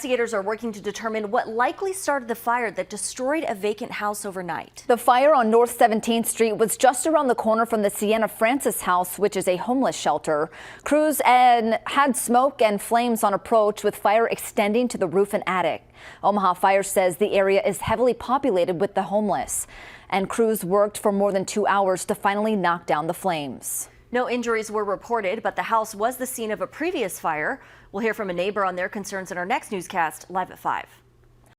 Investigators are working to determine what likely started the fire that destroyed a vacant house overnight. The fire on North 17th Street was just around the corner from the Sienna Francis house, which is a homeless shelter. Crews had smoke and flames on approach, with fire extending to the roof and attic. Omaha Fire says the area is heavily populated with the homeless, and crews worked for more than 2 hours to finally knock down the flames. No injuries were reported, but the house was the scene of a previous fire. We'll hear from a neighbor on their concerns in our next newscast, live at 5.